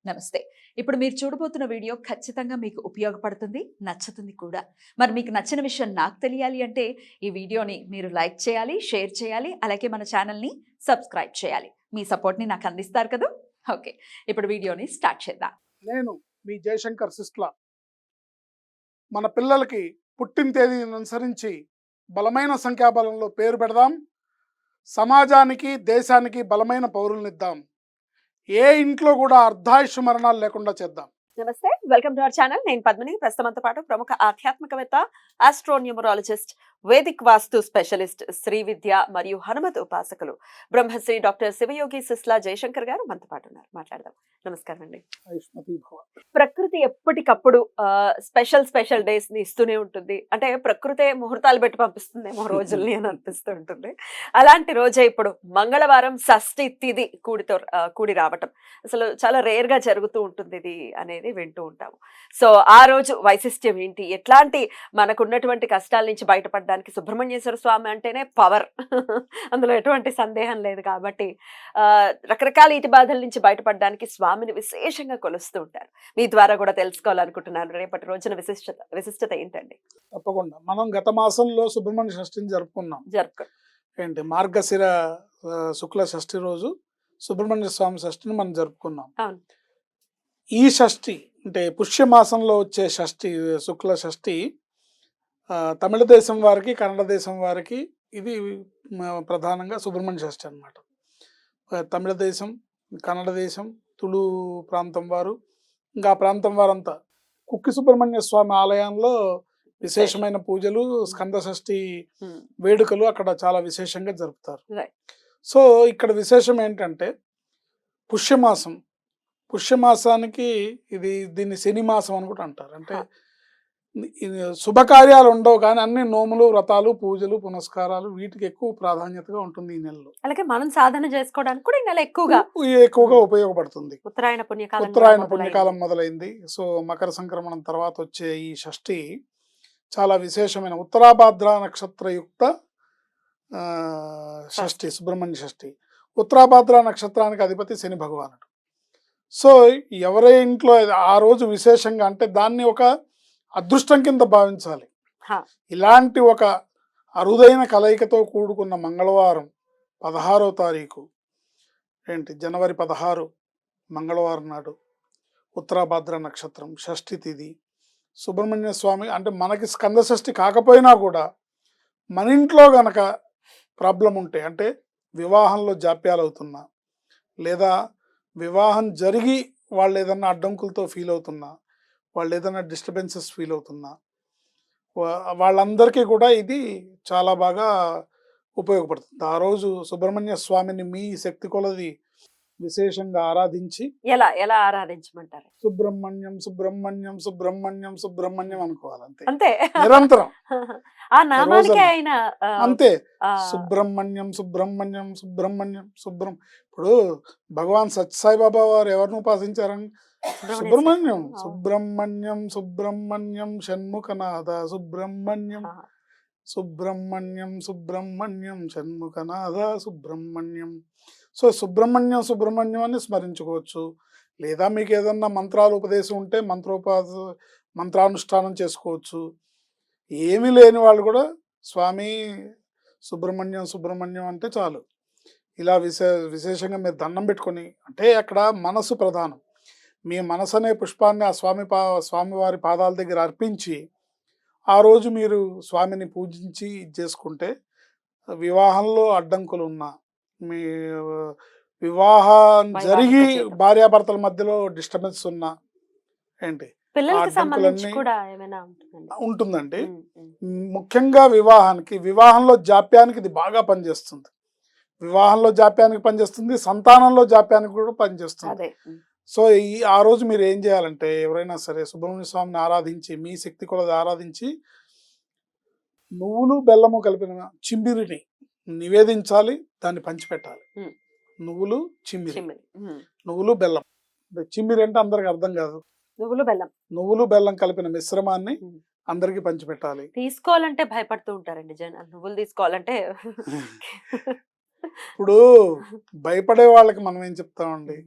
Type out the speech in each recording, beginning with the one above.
నమస్తే. ఇప్పుడు మీరు చూడబోతున్న వీడియో ఖచ్చితంగా మీకు ఉపయోగపడుతుంది, నచ్చుతుంది కూడా. మరి మీకు నచ్చిన విషయం నాకు తెలియాలి అంటే ఈ వీడియోని మీరు లైక్ చేయాలి, షేర్ చేయాలి, అలాగే మన ఛానల్‌ని సబ్స్క్రైబ్ చేయాలి. మీ సపోర్ట్‌ని నాకు అందిస్తారు కదూ! ఓకే. ఇప్పుడు వీడియోని స్టార్ట్ చేద్దాం. నేను మీ జయశంకర్ సిస్లా. మన పిల్లలకి పుట్టిన తేదీని అనుసరించి బలమైన సంఖ్యాబలంలో పేరు పెడదాం. సమాజానికి దేశానికి బలమైన పౌరులనిద్దాం. ఏ ఇంట్లో కూడా అర్ధాయుష్ మరణాలు లేకుండా చేద్దాం. నమస్తే, వెల్కమ్ టు అవర్ ఛానల్. నేను పద్మిని. ప్రస్తుతంతో పాటు ప్రముఖ ఆధ్యాత్మికవేత్త, ఆస్ట్రోన్యూమరాలజిస్ట్, వేదిక్ వాస్తు స్పెషలిస్ట్, శ్రీ విద్య మరియు హనుమత్ ఉపాసకులు బ్రహ్మశ్రీ డాక్టర్ శివయోగి సిస్లా జయశంకర్ గారు మనతో పాటు ఉన్నారు. మాట్లాడదాం. నమస్కారం అండి. ప్రకృతి ఎప్పటికప్పుడు స్పెషల్ డేస్ ని ఇస్తూనే ఉంటుంది. అంటే ప్రకృతే ముహూర్తాలు పెట్టి పంపిస్తుందేమో రోజుల్ని అని అనిపిస్తూ ఉంటుంది. అలాంటి రోజే ఇప్పుడు మంగళవారం షష్ఠి తిథి కూడి రావటం అసలు చాలా రేర్ గా జరుగుతూ ఉంటుంది ఇది అనేది వింటూ ఉంటాము. సో ఆ రోజు వైశిష్ట్యం ఏంటి, ఎట్లాంటి మనకున్నటువంటి కష్టాల నుంచి బయటపడడానికి సుబ్రహ్మణ్యేశ్వర స్వామి అంటేనే పవర్, అందులో ఎటువంటి సందేహం లేదు. కాబట్టి రకరకాల ఇటి బాధల నుంచి బయటపడడానికి స్వామిని విశేషంగా కొలుస్తూ ఉంటారు. మీ ద్వారా కూడా తెలుసుకోవాలనుకుంటున్నాను. రేపటి రోజున విశిష్టత ఏంటండి? తప్పకుండా. మనం గత మాసంలో సుబ్రహ్మణ్య షష్ఠిని జరుపుకున్నాం. ఏంటి మార్గశిర శుక్ల షష్ఠి రోజు సుబ్రహ్మణ్య స్వామి షష్ఠిని మనం జరుపుకున్నాం. అవును. ఈ షష్ఠి అంటే పుష్యమాసంలో వచ్చే షష్ఠి, శుక్ల షష్ఠి తమిళ దేశం వారికి, కన్నడ దేశం వారికి ఇది ప్రధానంగా సుబ్రహ్మణ్య షష్ఠి అన్నమాట. తమిళ దేశం, కన్నడ దేశం, తుళు ప్రాంతం వారు, ఇంకా ఆ ప్రాంతం వారంతా కుక్కి సుబ్రహ్మణ్య స్వామి ఆలయంలో విశేషమైన పూజలు, స్కంద షష్ఠి వేడుకలు అక్కడ చాలా విశేషంగా జరుపుతారు. సో ఇక్కడ విశేషం ఏంటంటే పుష్యమాసానికి దీన్ని శని మాసం అని కూడా అంటారు. అంటే శుభకార్యాలు ఉండవు కానీ అన్ని నోములు, వ్రతాలు, పూజలు, పునస్కారాలు వీటికి ఎక్కువ ప్రాధాన్యతగా ఉంటుంది ఈ నెలలో. అలాగే మనం సాధన చేసుకోవడానికి కూడా ఈ నెల ఎక్కువగా ఉపయోగపడుతుంది. ఉత్తరాయణ పుణ్యకాలం మొదలైంది. సో మకర సంక్రమణం తర్వాత వచ్చే ఈ షష్ఠి చాలా విశేషమైన ఉత్తరాభాద్ర నక్షత్రయుక్త షష్ఠి, సుబ్రహ్మణ్య షష్ఠి. ఉత్తరాభాద్ర నక్షత్రానికి అధిపతి శని భగవానుడు. సో ఎవరి ఇంట్లో ఆ రోజు విశేషంగా అంటే దాన్ని ఒక అదృష్టం కింద భావించాలి. ఇలాంటి ఒక అరుదైన కలయికతో కూడుకున్న మంగళవారం 16వ తారీఖు జనవరి 16 మంగళవారం నాడు ఉత్తరాభాద్ర నక్షత్రం, షష్ఠి తిథి, సుబ్రహ్మణ్య స్వామి. అంటే మనకి స్కంద షష్ఠి కాకపోయినా కూడా మన ఇంట్లో గనక ప్రాబ్లం ఉంటే, అంటే వివాహంలో జాప్యాలు అవుతున్నా, లేదా వివాహం జరిగి వాళ్ళు ఏదన్నా అడ్డంకులతో ఫీల్ అవుతున్నా, వాళ్ళు ఏదైనా డిస్టర్బెన్సెస్ ఫీల్ అవుతున్నా, వాళ్ళందరికీ కూడా ఇది చాలా బాగా ఉపయోగపడుతుంది. ఆ రోజు సుబ్రహ్మణ్య స్వామిని మీ శక్తి కొలది విశేషంగా ఆరాధించి. ఎలా ఆరాధించమంటారు? సుబ్రహ్మణ్యం సుబ్రహ్మణ్యం సుబ్రహ్మణ్యం సుబ్రహ్మణ్యం అనుకోవాలి. అంతే, నిరంతరం ఆ నామానికి ఆయన అంతే. సుబ్రహ్మణ్యం సుబ్రహ్మణ్యం సుబ్రహ్మణ్యం ఇప్పుడు భగవాన్ సత్యసాయిబాబా వారు ఎవరిని ఉపాసించారని? సుబ్రహ్మణ్యం. సుబ్రహ్మణ్యం సుబ్రహ్మణ్యం షణ్ముఖనాథ సుబ్రహ్మణ్యం సుబ్రహ్మణ్యం సుబ్రహ్మణ్యం షణ్ముఖనాథ సుబ్రహ్మణ్యం. సో సుబ్రహ్మణ్యం అని స్మరించుకోవచ్చు. లేదా మీకు ఏదన్నా మంత్రాలు ఉపదేశం ఉంటే మంత్రానుష్ఠానం చేసుకోవచ్చు. ఏమీ లేని వాళ్ళు కూడా స్వామి సుబ్రహ్మణ్యం అంటే చాలు. ఇలా విశేషంగా మీరు దండం పెట్టుకొని, అంటే అక్కడ మనసు ప్రధానం. మీ మనసు అనే పుష్పాన్ని ఆ స్వామివారి పాదాల దగ్గర అర్పించి ఆ రోజు మీరు స్వామిని పూజించి చేసుకుంటే, వివాహంలో అడ్డంకులు ఉన్నా, మీ వివాహం జరిగి భార్యాభర్తల మధ్యలో డిస్టర్బెన్స్ ఉన్నా ఉంటుందండి. ముఖ్యంగా వివాహంలో జాప్యానికి ఇది బాగా పనిచేస్తుంది. వివాహంలో జాప్యానికి పనిచేస్తుంది, సంతానంలో జాప్యానికి కూడా పనిచేస్తుంది. సో ఆ రోజు మీరు ఏం చేయాలంటే, ఎవరైనా సరే సుబ్రహ్మణ్య స్వామిని ఆరాధించి, మీ శక్తి కొలది ఆరాధించి, నువ్వులు బెల్లము కలిపిన చింబిరిని నివేదించాలి, దాన్ని పంచిపెట్టాలి. నువ్వులు బెల్లం. చింబిరి అంటే అందరికి అర్థం కాదు. నువ్వులు బెల్లం కలిపిన మిశ్రమాన్ని అందరికి పంచిపెట్టాలి. తీసుకోవాలంటే భయపడుతూ ఉంటారండి జనాలు, నువ్వులు తీసుకోవాలంటే. ఇప్పుడు భయపడే వాళ్ళకి మనం ఏం చెప్తామండి?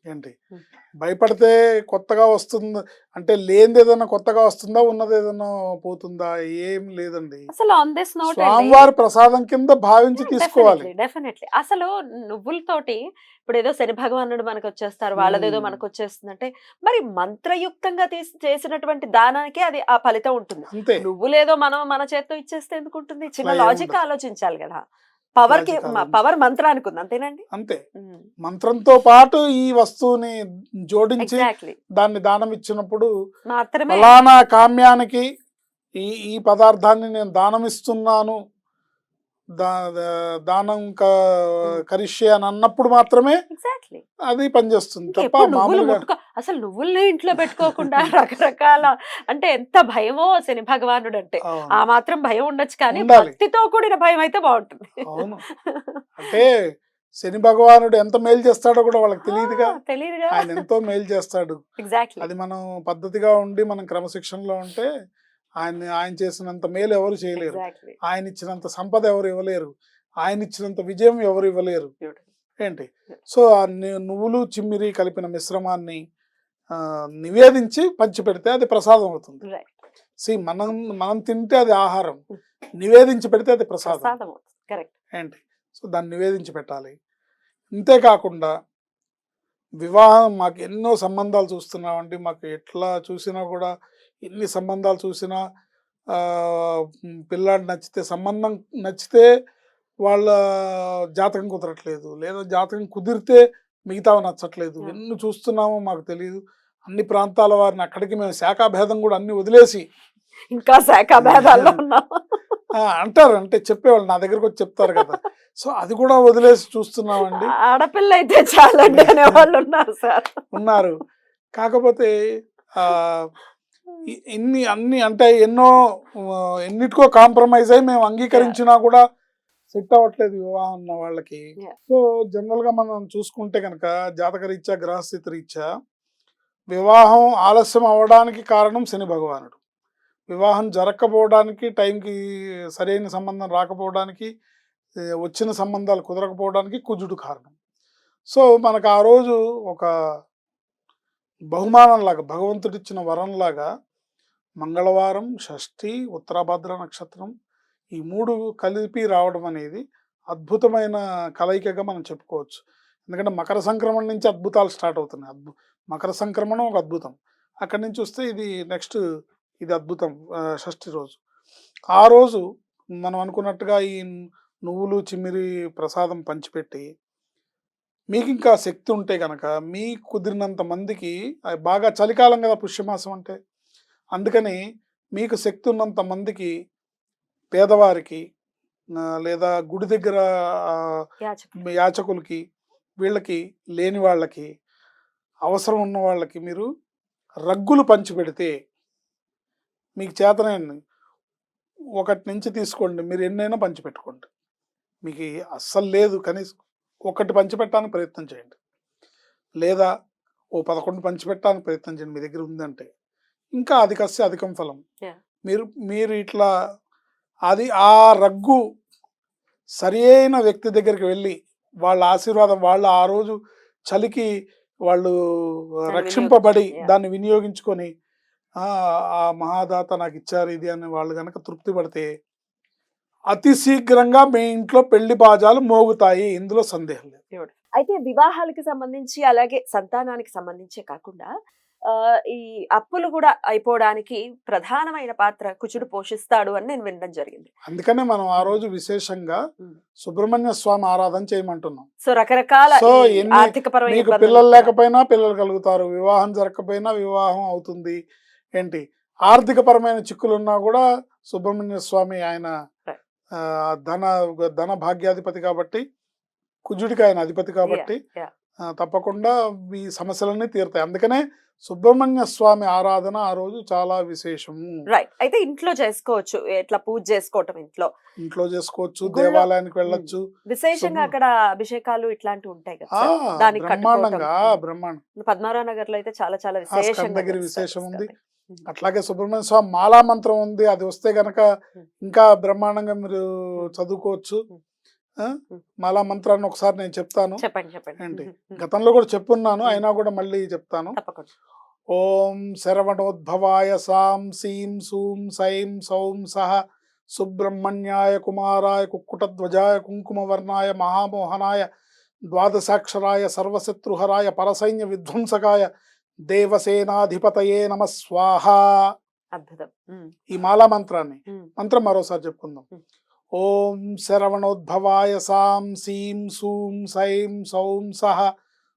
ఏంటి ఉమ్. భయపడితే కొత్తగా వస్తుంది అంటే లేనిది ఏదైనా కొత్తగా వస్తుందా, ఉన్నది ఏదైనా పోతుందా? ఏం లేదండి. అసలు ఆన్ దిస్ నోట్ స్వామివారి ప్రసాదం కింద భావించి తీసుకోవాలి. డెఫినెట్లీ అసలు నువ్వులతోటి ఇప్పుడు ఏదో శని భగవానుడు మనకు వచ్చేస్తారు, వాళ్ళదేదో ఉమ్, మనకు వచ్చేస్తుందంటే మరి మంత్రయుక్తంగా చేసినటువంటి దానానికే అది ఆ ఫలితం ఉంటుంది. అంతే. నువ్వులేదో మనం మన చేత్తో ఇచ్చేస్తే ఎందుకు ఉంటుంది? చిన్న అట్లా లాజిక్ ఏముండదు. ఆలోచించాలి కదా. పవర్ కి లాజిక్ ఆలోచించాలి. పవర్ మంత్రానికి ఉంది, అంతేనండి. అంతే. మంత్రంతో పాటు ఈ వస్తువుని జోడించి ఎగ్జాక్ట్లీ దాన్ని దానం ఇచ్చినప్పుడు మాత్రమే ఫలానా కామ్యానికి ఈ ఈ పదార్థాన్ని నేను దానం ఇస్తున్నాను, దానం కరిష్యే అని అన్నప్పుడు మాత్రమే ఎగ్జాక్ట్లీ అది పనిచేస్తుంది తప్ప ఎప్పుడు నువ్వులు మామూలుగా ముట్టుకో, అసలు నువ్వుల్ని ఇంట్లో పెట్టుకోకుండా రకరకాల అంటే ఎంత భయమో శని భగవానుడు అంటే. అవును. ఆ మాత్రం భయం ఉండొచ్చు కానీ ఉండాలి. భక్తితో కూడిన భయం అయితే బాగుంటుంది. అవును. అంటే శని భగవానుడు ఎంత మేలు చేస్తాడో కూడా వాళ్ళకి తెలియదుగా. తెలియదుగా. ఆయన ఎంతో మేలు చేస్తాడు. ఎగ్జాక్ట్లీ అది మనం పద్ధతిగా ఉండి మనం క్రమశిక్షణలో ఉంటే ఆయన చేసినంత మేలు ఎవరు చేయలేరు. ఎగ్జాక్ట్లీ ఆయన ఇచ్చినంత సంపద ఎవరు ఇవ్వలేరు. ఆయన ఇచ్చినంత విజయం ఎవరు ఇవ్వలేరు. ఏంటి సో ఆ నువ్వులు చిమ్మిరి కలిపిన మిశ్రమాన్ని నివేదించి పంచిపెడితే అది ప్రసాదం అవుతుంది. మనం తింటే అది ఆహారం, నివేదించి పెడితే అది ప్రసాదం. కరెక్ట్. ఏంటి సో దాన్ని నివేదించి పెట్టాలి. ఇంతేకాకుండా వివాహం మాకు ఎన్నో సంబంధాలు చూస్తున్నామండి. మాకు ఎట్లా చూసినా కూడా ఎన్ని సంబంధాలు చూసినా పిల్లాడు నచ్చితే, సంబంధం నచ్చితే వాళ్ళ జాతకం కుదరట్లేదు, లేదా జాతకం కుదిరితే మిగతావి నచ్చట్లేదు. ఎన్ని చూస్తున్నామో మాకు తెలియదు. అన్ని ప్రాంతాల వారిని అక్కడికి మేము శాఖాభేదం కూడా అన్ని వదిలేసి ఇంకా శాఖాభేదాల్లో ఉన్నాం అంటారు. అంటే చెప్పేవాళ్ళు నా దగ్గరకు వచ్చి చెప్తారు కదా. సో అది కూడా వదిలేసి చూస్తున్నామండి. ఆడపిల్ల అయితే చాలండి అనేవాళ్ళు ఉన్నారు సార్. ఉన్నారు. కాకపోతే అన్ని అంటే ఎన్నిటికో కాంప్రమైజ్ అయ్యి మేము అంగీకరించినా కూడా సెట్ అవ్వట్లేదు వివాహం ఉన్న వాళ్ళకి. సో జనరల్ గా మనం చూసుకుంటే కనుక జాతకరీత్యా గ్రహస్థితి రీత్యా వివాహం ఆలస్యం అవ్వడానికి కారణం శని భగవానుడు. వివాహం జరగకపోవడానికి, టైంకి సరైన సంబంధం రాకపోవడానికి, వచ్చిన సంబంధాలు కుదరకపోవడానికి కుజుడు కారణం. సో మనకు ఆ రోజు ఒక బహుమానంలాగా, భగవంతుడిచ్చిన వరంలాగా మంగళవారం, షష్ఠి, ఉత్తరాభద్ర నక్షత్రం ఈ 3 కలిపి రావడం అనేది అద్భుతమైన కలయికగా మనం చెప్పుకోవచ్చు. ఎందుకంటే మకర సంక్రమణ నుంచి అద్భుతాలు స్టార్ట్ అవుతున్నాయి. మకర సంక్రమణం ఒక అద్భుతం. అక్కడి నుంచి వస్తే ఇది నెక్స్ట్ ఇది అద్భుతం. షష్ఠి రోజు, ఆ రోజు మనం అనుకున్నట్టుగా ఈ నువ్వులు చిమ్మిరి ప్రసాదం పంచిపెట్టి మీకు ఇంకా శక్తి ఉంటే కనుక మీకు కుదిరినంత మందికి, బాగా చలికాలం కదా పుష్యమాసం అంటే, అందుకని మీకు శక్తి ఉన్నంత మందికి, పేదవారికి లేదా గుడి దగ్గర యాచకులకి, వీళ్ళకి లేని వాళ్ళకి, అవసరం ఉన్న వాళ్ళకి మీరు రగ్గులు పంచిపెడితే మీకు చేతనైంది 1 నుంచి తీసుకోండి. మీరు ఎన్నైనా పంచిపెట్టుకోండి. మీకు అస్సలు లేదు కనీసం 1 పంచిపెట్టడానికి ప్రయత్నం చేయండి, లేదా 11 పంచిపెట్టడానికి ప్రయత్నం చేయండి. మీ దగ్గర ఉందంటే ఇంకా అధికస్య అధికం ఫలం. మీరు ఇట్లా అది ఆ రగ్గు సరి అయిన వ్యక్తి దగ్గరికి వెళ్ళి వాళ్ళ ఆశీర్వాదం, వాళ్ళు ఆ రోజు చలికి వాళ్ళు రక్షింపబడి దాన్ని వినియోగించుకొని ఆ మహాదాత నాకు ఇచ్చారు ఇది అని వాళ్ళు కనుక తృప్తి పడితే అతి శీఘ్రంగా మీ ఇంట్లో పెళ్లి బాజాలు మోగుతాయి. ఇందులో సందేహం లేదు. అయితే వివాహాలకి సంబంధించి, అలాగే సంతానానికి సంబంధించే కాకుండా ఈ అప్పులు కూడా అయిపోవడానికి ప్రధానమైన పాత్ర కుజుడు పోషిస్తాడు అని నేను వినడం జరిగింది. అందుకనే మనం ఆ రోజు విశేషంగా సుబ్రహ్మణ్య స్వామి ఆరాధన చేయమంటున్నాం. సో రకరకాల మీకు పిల్లలు లేకపోయినా పిల్లలు కలుగుతారు, వివాహం జరగకపోయినా వివాహం అవుతుంది. ఏంటి ఆర్థిక పరమైన చిక్కులున్నా కూడా సుబ్రహ్మణ్య స్వామి ఆయన ధన భాగ్యాధిపతి కాబట్టి, కుజుడికి ఆయన అధిపతి కాబట్టి తప్పకుండా ఈ సమస్యలన్నీ తీరుతాయి. అందుకనే సుబ్రహ్మణ్య స్వామి ఆరాధన ఆ రోజు చాలా విశేషము. రైట్. అయితే ఇంట్లో చేసుకోవచ్చు, ఎట్లా పూజ చేసుకోవటం ఇంట్లో చేసుకోవచ్చు, దేవాలయానికి వెళ్ళొచ్చు. విశేషంగా అక్కడ అభిషేకాలు ఇట్లాంటివి ఉంటాయి కదా, బ్రహ్మాండంగా. పద్మారావు నగర్ లో అయితే చాలా చాలా దగ్గర విశేషం ఉంది. అట్లాగే సుబ్రహ్మణ్య స్వామి మాలా మంత్రం ఉంది, అది వస్తే గనక ఇంకా బ్రహ్మాండంగా మీరు చదువుకోవచ్చు. మాలా మంత్రాన్ని ఒకసారి నేను చెప్తాను. చెప్పండి చెప్పండి. ఏంటి గతంలో కూడా చెప్పున్నాను, అయినా కూడా మళ్ళీ చెప్తాను. తప్పకుండా. ఓం శరవణోద్భవాయ సాం సీం సూం సైం సౌం సహ సుబ్రహ్మణ్యాయ కుమారాయ కుక్కుటధ్వజాయ కుంకుమవర్ణాయ మహామోహనాయ ద్వాదశాక్షరాయ సర్వశత్రుహరాయ పరసైన్య విధ్వంసకాయ దేవసేనాధిపతయే నమ స్వాహ. అద్భుతం. ఈ మాలా మంత్రాన్ని మంత్రం మరోసారి చెప్పుకుందాం. ఓం శరవణోద్భవాయ సాం సీం సూం సైం సౌం సహ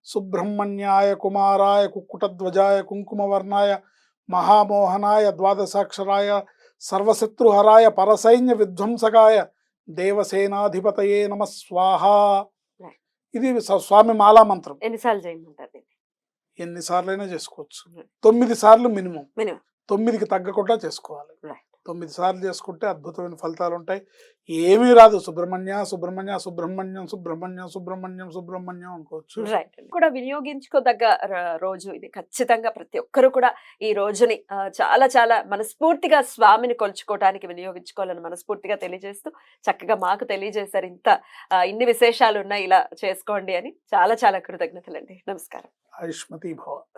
సుబ్రహ్మణ్యాయ కుమారాయ కుక్కుటధ్వజాయ కుంకుమవర్ణాయ మహామోహనాయ ద్వాదశాక్షరాయ సర్వశత్రుహరాయ పరసైన్య విధ్వంసకాయ దేవసేనాధిపతయే నమ స్వాహ. ఇది స్వామి మాలా మంత్రం. ఎన్నిసార్లు చేయమంటారు? ఎన్నిసార్లైనా చేసుకోవచ్చు. 9 సార్లు మినిమం. 9కి తగ్గకుండా చేసుకోవాలి. 9 సార్లు చేసుకుంటే అద్భుతమైన ఫలితాలు ఉంటాయి. ఏమీ రాదు. సుబ్రహ్మణ్య సుబ్రహ్మణ్య సుబ్రహ్మణ్యం సుబ్రహ్మణ్యం సుబ్రహ్మణ్యం సుబ్రహ్మణ్యం అనుకోవచ్చు. రైట్. కూడా వినియోగించుకోదగ్గ రోజు ఇది. ఖచ్చితంగా ప్రతి ఒక్కరు కూడా ఈ రోజుని చాలా చాలా మనస్ఫూర్తిగా స్వామిని కొలుచుకోవడానికి వినియోగించుకోవాలని మనస్ఫూర్తిగా తెలియజేస్తూ చక్కగా మాకు తెలియజేశారు. ఇన్ని విశేషాలు ఉన్నాయి, ఇలా చేసుకోండి అని. చాలా చాలా కృతజ్ఞతలండి. నమస్కారం. ఆయుష్మతి భవ.